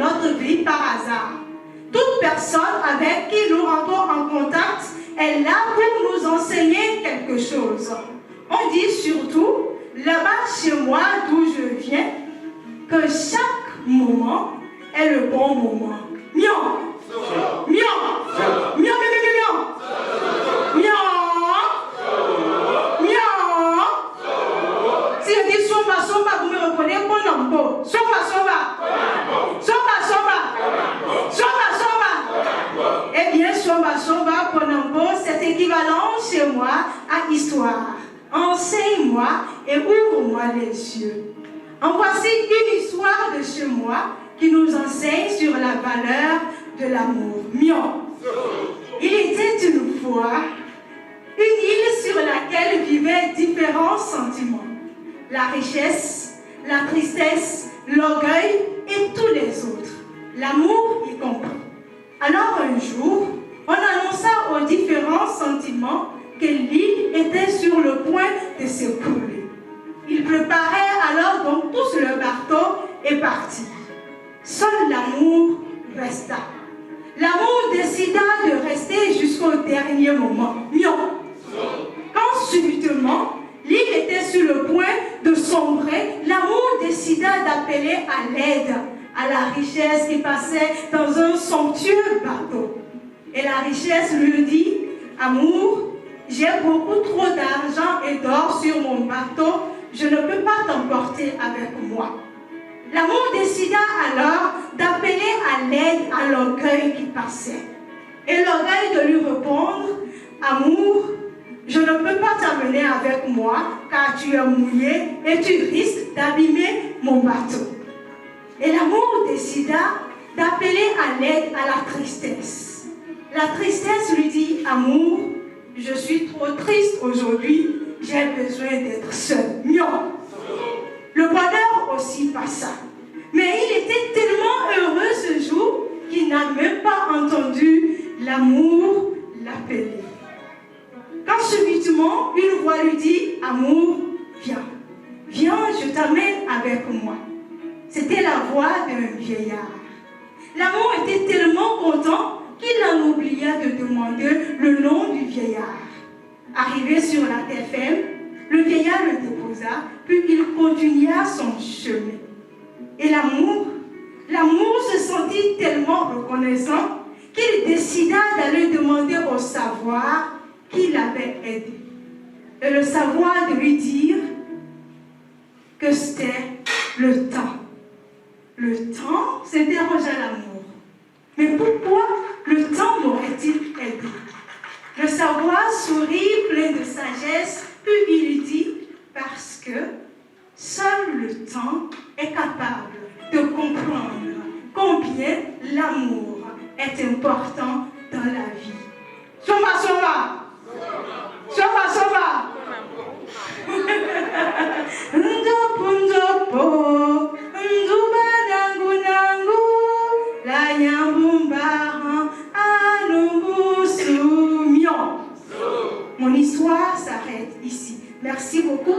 notre vie par hasard. Toute personne avec qui nous rentrons en contact est là pour nous enseigner quelque chose. On dit surtout, là-bas chez moi d'où je viens, que chaque moment est le bon moment. Mion! Mion! Mion, mion, mion, mion! Mion! Mion! Si je dis somba, somba, vous me reprenez pour nombo. Somba, somba! Somba, somba! Somba, somba! Eh bien, somba, somba, pour nombo, c'est équivalent chez moi à histoire. Enseigne-moi et ouvre-moi les yeux. En voici une histoire de chez moi qui nous enseigne sur la valeur de l'amour. Mion. Il était une fois une île sur laquelle vivaient différents sentiments. La richesse, la tristesse, l'orgueil et tous les autres. L'amour y compris. Alors un jour, on annonça aux différents sentiments que l'île était sur le point de s'écrouler. Ils préparaient alors donc tous leur bateau et partirent. Seul l'amour resta. L'amour décida de rester jusqu'au dernier moment. Mion. Quand subitement, l'île était sur le point de sombrer, l'amour décida d'appeler à l'aide à la richesse qui passait dans un somptueux bateau. Et la richesse lui dit, amour, j'ai beaucoup trop d'argent et d'or sur mon bateau, je ne peux pas t'emporter avec moi. L'amour décida alors d'appeler à l'aide à l'orgueil qui passait. Et l'orgueil de lui répondre, amour, je ne peux pas t'amener avec moi car tu es mouillé et tu risques d'abîmer mon bateau. Et l'amour décida d'appeler à l'aide à la tristesse. La tristesse lui dit, amour, je suis trop triste aujourd'hui, j'ai besoin d'être seul. Mion. Le bonheur aussi passa. Mais il était tellement heureux ce jour qu'il n'a même pas entendu l'amour l'appeler. Quand subitement, une voix lui dit, amour, viens. Viens, je t'amène avec moi. C'était la voix d'un vieillard. L'amour était tellement content qu'il en oublia de demander le nom du vieillard. Arrivé sur la terre ferme, le vieillard le déposa, puis il continua son chemin. Et l'amour se sentit tellement reconnaissant qu'il décida d'aller demander au savoir qui l'avait aidé. Et le savoir de lui dire que c'était le temps. Le temps s'interrogea l'amour. Mais pourquoi le temps m'aurait-il aidé? Le savoir sourit plein de sagesse, puis il lui dit, parce que seul le temps est capable de comprendre combien l'amour est important dans la vie. Soma, soma! Soma, soma! Ndopo, ndopo, nduba nangu nangu, la nyambumba, anumbusu, mion. Mon histoire s'arrête ici. Merci beaucoup.